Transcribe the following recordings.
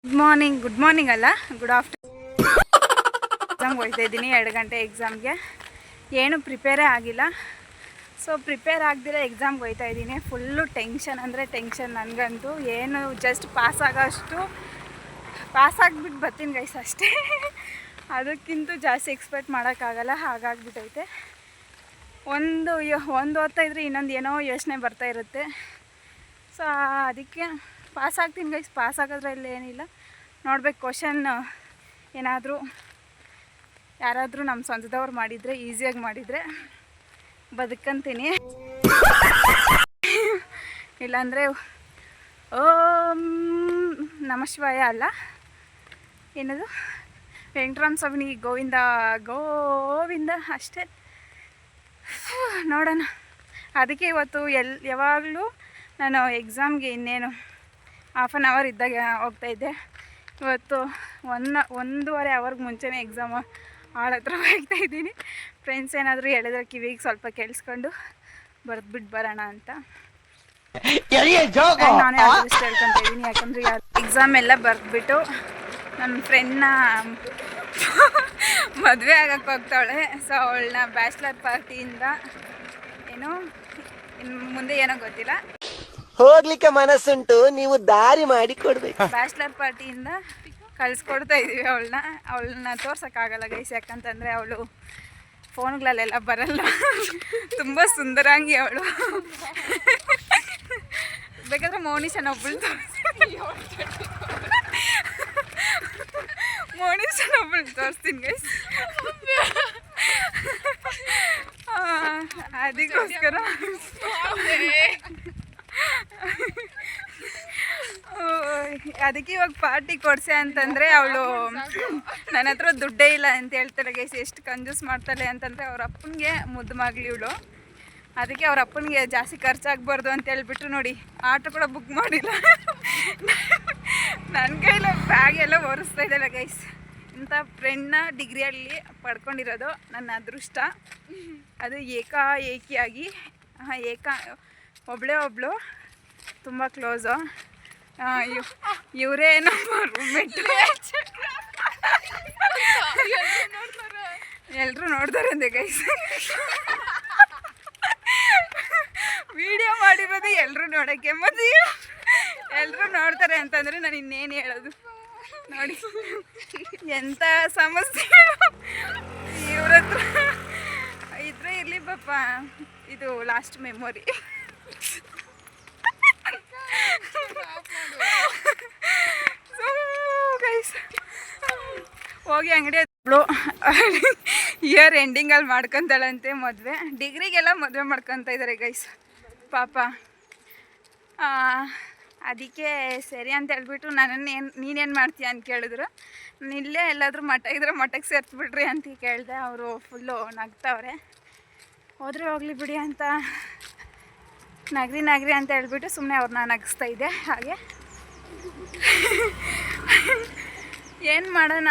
Good morning ಅಲ್ಲ, good afternoon. ಎಕ್ಸಾಮ್ಗೆ ಹೋಗ್ತಾ ಇದ್ದೀನಿ, 2 ಗಂಟೆ ಎಕ್ಸಾಮ್ಗೆ. ಏನು ಪ್ರಿಪೇರೇ ಆಗಿಲ್ಲ. ಸೊ ಪ್ರಿಪೇರ್ ಆಗದಿರೋ ಎಕ್ಸಾಮ್ಗೆ ಹೋಗ್ತಾ ಇದ್ದೀನಿ. ಫುಲ್ಲು ಟೆನ್ಷನ್ ಅಂದರೆ ಟೆನ್ಷನ್ ನನಗಂತೂ. ಏನು ಜಸ್ಟ್ ಪಾಸ್ ಆಗಿಬಿಟ್ಟು ಬರ್ತೀನಿ ಗೈಸ್ ಅಷ್ಟೇ. ಅದಕ್ಕಿಂತ ಜಾಸ್ತಿ ಎಕ್ಸ್ಪೆಕ್ಟ್ ಮಾಡೋಕ್ಕಾಗಲ್ಲ, ಹಾಗಾಗಿಬಿಟ್ಟೈತೆ. ಒಂದು ಓದ್ತಾ ಇದ್ರೆ ಇನ್ನೊಂದು ಏನೋ ಯೋಚನೆ ಬರ್ತಾ ಇರುತ್ತೆ. ಸೊ ಅದಕ್ಕೆ ಪಾಸ್ ಆಗ್ತೀನಿ ಗೈಸ್. ಪಾಸ್ ಆಗೋದ್ರಲ್ಲಿ ಏನಿಲ್ಲ, ನೋಡ್ಬೇಕು. ಕ್ವಶನ್ ಏನಾದರೂ ಯಾರಾದರೂ ನಮ್ಮ ಸ್ವಂತದವ್ರು ಮಾಡಿದರೆ, ಈಸಿಯಾಗಿ ಮಾಡಿದರೆ ಬದುಕಂತೀನಿ. ಇಲ್ಲಾಂದರೆ ಓಂ ನಮಃ ಶಿವಾಯ ಅಲ್ಲ, ಏನದು ವೆಂಕಟರಾಮ ಸ್ವಾಮಿ ಗೋವಿಂದ ಗೋವಿಂದ ಅಷ್ಟೇ. ನೋಡೋಣ. ಅದಕ್ಕೆ ಇವತ್ತು ಯಾವಾಗಲೂ ನಾನು ಎಕ್ಸಾಮ್ಗೆ ಇನ್ನೇನು ಹಾಫ್ ಆನ್ ಅವರ್ ಇದ್ದಾಗ ಹೋಗ್ತಾಯಿದ್ದೆ. ಇವತ್ತು 1.5 ಅವರ್ಗೆ ಮುಂಚೆನೇ ಎಕ್ಸಾಮ್ ಹಾಳ ಹತ್ರ ಹೋಗ್ತಾಯಿದ್ದೀನಿ. ಫ್ರೆಂಡ್ಸ್ ಏನಾದರೂ ಹೇಳಿದ್ರೆ ಕಿವಿಗೆ ಸ್ವಲ್ಪ ಕೇಳಿಸ್ಕೊಂಡು ಬರೆದ್ಬಿಟ್ಟು ಬರೋಣ ಅಂತ ನಾನೇ ಆದಷ್ಟು ಹೇಳ್ಕೊತಾ ಇದ್ದೀನಿ. ಯಾಕಂದರೆ ಎಕ್ಸಾಮ್ ಎಲ್ಲ ಬರೆದ್ಬಿಟ್ಟು ನನ್ನ ಫ್ರೆಂಡ್ನ ಮದುವೆ ಆಗಕ್ಕೆ ಹೋಗ್ತಾವಳೆ. ಸೊ ಅವಳನ್ನ ಬ್ಯಾಚುಲರ್ ಪಾರ್ಟಿಯಿಂದ ಏನು ಮುಂದೆ ಏನೋ ಗೊತ್ತಿಲ್ಲ, ಹೋಗ್ಲಿಕ್ಕೆ ಮನಸ್ಸುಂಟು, ನೀವು ದಾರಿ ಮಾಡಿ ಕೊಡ್ಬೇಕು. ಬ್ಯಾಚುಲರ್ ಪಾರ್ಟಿಯಿಂದ ಕಳಿಸ್ಕೊಡ್ತಾ ಇದ್ದೀವಿ ಅವಳನ್ನ ತೋರ್ಸೋಕ್ಕಾಗಲ್ಲ ಗೈಸ್. ಯಾಕಂತಂದರೆ ಅವಳು ಫೋನ್ಗಳಲ್ಲೆಲ್ಲ ಬರಲ್ಲ, ತುಂಬ ಸುಂದರಾಂಗಿ ಅವಳು. ಬೇಕಾದ್ರೆ ಮೌನಿಶನ್ ಒಬ್ಬಳು ತೋರಿಸ್ತೀನಿ ಗೈಸ್. ಅದಕ್ಕೋಸ್ಕರ ಅದಕ್ಕೆ ಇವಾಗ ಪಾರ್ಟಿ ಕೊಡ್ಸೆ ಅಂತಂದರೆ ಅವಳು ನನ್ನ ಹತ್ರ ದುಡ್ಡೇ ಇಲ್ಲ ಅಂತ ಹೇಳ್ತಾಳೆ ಗೈಸ್. ಎಷ್ಟು ಕಂಜೂಸ್ ಮಾಡ್ತಾಳೆ ಅಂತಂದರೆ ಅವ್ರ ಅಪ್ಪನಿಗೆ ಮುದ್ದು ಮಗಳು ಇವಳು. ಅದಕ್ಕೆ ಅವ್ರ ಅಪ್ಪನಿಗೆ ಜಾಸ್ತಿ ಖರ್ಚಾಗಬಾರ್ದು ಅಂತ ಹೇಳ್ಬಿಟ್ಟು ನೋಡಿ ಆಟೋ ಕೂಡ ಬುಕ್ ಮಾಡಿಲ್ಲ. ನನ್ನ ಕೈಲಿ ಬ್ಯಾಗ್ ಎಲ್ಲ ಒರೆಸ್ತಾ ಇದ್ದಾಳೆ ಗೈಸ್. ಇಂಥ ಫ್ರೆಂಡ್ನ ಡಿಗ್ರಿಯಲ್ಲಿ ಪಡ್ಕೊಂಡಿರೋದು ನನ್ನ ಅದೃಷ್ಟ. ಅದು ಏಕಾಏಕಿಯಾಗಿ ಒಬ್ಬಳು ತುಂಬ ಕ್ಲೋಸು. ಇವರೇ ನಮ್ಮ ರೂಮ್ಮೇಟ್. ಎಲ್ಲರೂ ನೋಡ್ತಾರೆ ಅಂದೆ ಗೈಸ್. ವಿಡಿಯೋ ಮಾಡಿರೋದು ಎಲ್ಲರೂ ನೋಡೋಕ್ಕೆ, ಮತ್ತು ಎಲ್ಲರೂ ನೋಡ್ತಾರೆ ಅಂತಂದರೆ ನಾನು ಇನ್ನೇನು ಹೇಳೋದು. ನೋಡಿ ಎಂಥ ಸಮಸ್ಯೆ ಇವ್ರ ಹತ್ರ ಇದ್ರೆ ಇರಲಿ ಪಾಪ. ಇದು ಲಾಸ್ಟ್ ಮೆಮೊರಿ. ಹೋಗಿ ಅಂಗಡಿ ಇಯರ್ ಎಂಡಿಂಗಲ್ಲಿ ಮಾಡ್ಕೊತಾಳಂತೆ ಮದುವೆ. ಡಿಗ್ರಿಗೆಲ್ಲ ಮದುವೆ ಮಾಡ್ಕೊತ ಇದ್ದಾರೆ ಗೈಸ್ ಪಾಪ. ಅದಕ್ಕೆ ಸರಿ ಅಂತ ಹೇಳ್ಬಿಟ್ಟು ನೀನೇನು ಮಾಡ್ತೀಯ ಅಂತ ಕೇಳಿದ್ರು. ಇಲ್ಲೇ ಎಲ್ಲಾದರೂ ಮಠ ಇದ್ರೆ ಮಠಕ್ಕೆ ಸೇರಿಸ್ಬಿಡ್ರಿ ಅಂತ ಕೇಳಿದೆ. ಅವರು ಫುಲ್ಲು ನಗ್ತಾವ್ರೆ. ಹೋದರೆ ಹೋಗ್ಲಿ ಬಿಡಿ ಅಂತ ನಗ್ರಿ ಅಂತ ಹೇಳ್ಬಿಟ್ಟು ಸುಮ್ಮನೆ ಅವ್ರನ್ನ ನಗಿಸ್ತಾ ಇದ್ದೆ. ಹಾಗೆ ಏನು ಮಾಡೋಣ,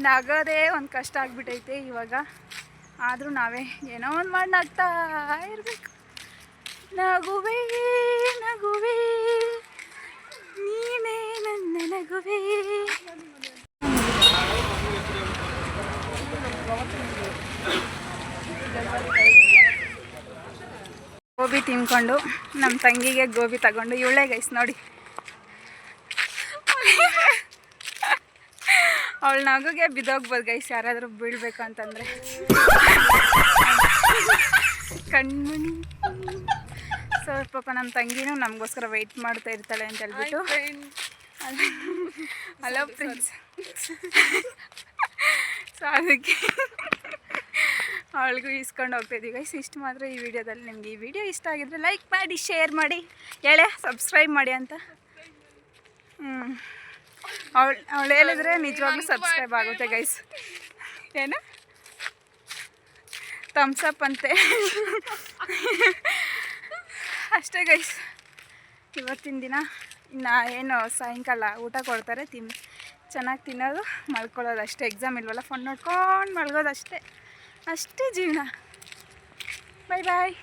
ನಗೋದೇ ಒಂದು ಕಷ್ಟ ಆಗಿಬಿಟ್ಟೈತೆ ಇವಾಗ. ಆದರೂ ನಾವೇ ಏನೋ ಒಂದು ಮಾಡಿ ನಗ್ತಾ ಇರಬೇಕು. ನಗುವೆ ನೀನೇ ನನ್ನ ನಗುವೆ. ಗೋಬಿ ತಿನ್ಕೊಂಡು ನಮ್ಮ ತಂಗಿಗೆ ಗೋಬಿ ತಗೊಂಡು ಇವಳೇ ಗೈಸ್ ನೋಡಿ. ಅವಳ ನಗುಗೆ ಬಿದ್ದೋಗ್ಬೋದು ಗೈಸ್ ಯಾರಾದರೂ ಬೀಳಬೇಕು ಅಂತಂದರೆ. ಕಣ್ಮಣಿ. ಸೊ ಪಾಪ ನಮ್ಮ ತಂಗಿನೂ ನಮಗೋಸ್ಕರ ವೆಯ್ಟ್ ಮಾಡ್ತಾ ಇರ್ತಾಳೆ ಅಂತ ಹೇಳ್ಬಿಟ್ಟು. Hello friends. ಸೊ ಅದಕ್ಕೆ ಅವಳಿಗೂ ಇಸ್ಕೊಂಡು ಹೋಗ್ತಾಯಿದ್ದೀವಿ ಗೈಸ್. ಇಷ್ಟು ಮಾತ್ರ ಈ ವಿಡಿಯೋದಲ್ಲಿ. ನಿಮಗೆ ಈ ವಿಡಿಯೋ ಇಷ್ಟ ಆಗಿದ್ರೆ ಲೈಕ್ ಮಾಡಿ, ಶೇರ್ ಮಾಡಿ, ಸಬ್ಸ್ಕ್ರೈಬ್ ಮಾಡಿ ಅಂತ. ಅವಳು ಹೇಳಿದ್ರೆ ನಿಜವಾಗ್ಲೂ ಸಬ್ಸ್ಕ್ರೈಬ್ ಆಗುತ್ತೆ ಗೈಸ್. ಏನು ಥಮ್ಸಪ್ ಅಂತೆ. ಅಷ್ಟೇ ಗೈಸ್ ಇವತ್ತಿನ ದಿನ. ಇನ್ನು ಏನು ಸಾಯಂಕಾಲ ಊಟ ಕೊಡ್ತಾರೆ, ಚೆನ್ನಾಗಿ ತಿನ್ನೋದು, ಮಲ್ಕೊಳ್ಳೋದು ಅಷ್ಟೇ. ಎಕ್ಸಾಮ್ ಇಲ್ವಲ್ಲ, ಫೋನ್ ನೋಡ್ಕೊಂಡು ಮಲ್ಗೋದು ಅಷ್ಟೇ ಜೀವನ. ಬಾಯ್.